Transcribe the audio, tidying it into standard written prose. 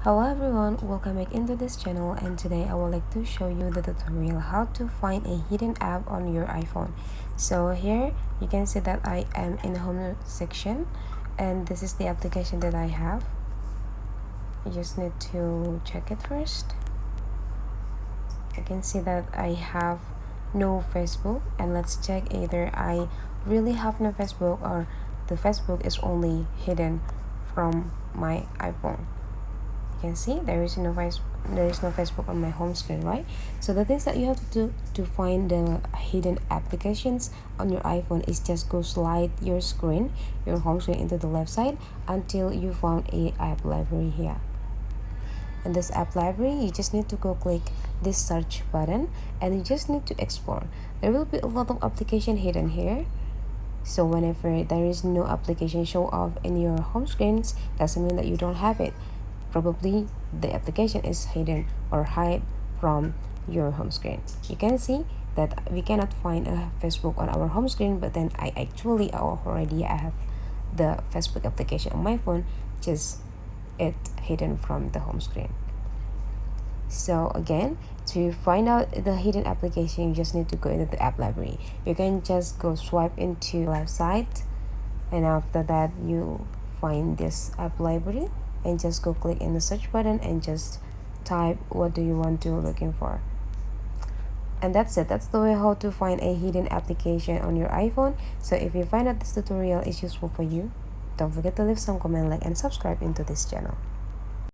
Hello everyone, welcome back into this channel, and today I would like to show you the tutorial how to find a hidden app on your iPhone. So here you can see that I am in the home section and this is the application that I have. You just need to check it first. You can see that I have no Facebook, and let's check either I really have no Facebook or the Facebook is only hidden from my iPhone. You can see there is no Facebook on my home screen, right? So the things that you have to do to find the hidden applications on your iPhone is just go slide your home screen into the left side until you found a app library here. In this app library, you just need to go click this search button and you just need to explore. There will be a lot of application hidden here. So whenever there is no application show up in your home screens, doesn't mean that you don't have it. Probably the application is hidden or hide from your home screen. You can see that we cannot find a Facebook on our home screen, but then I already have the Facebook application on my phone, just it hidden from the home screen. So again, to find out the hidden application, you just need to go into the app library. You can just go swipe into the left side, and after that you find this app library and just go click in the search button and just type what do you want to looking for. And that's it. That's the way how to find a hidden application on your iPhone. So if you find that this tutorial is useful for you, don't forget to leave some comment, like, and subscribe into this channel.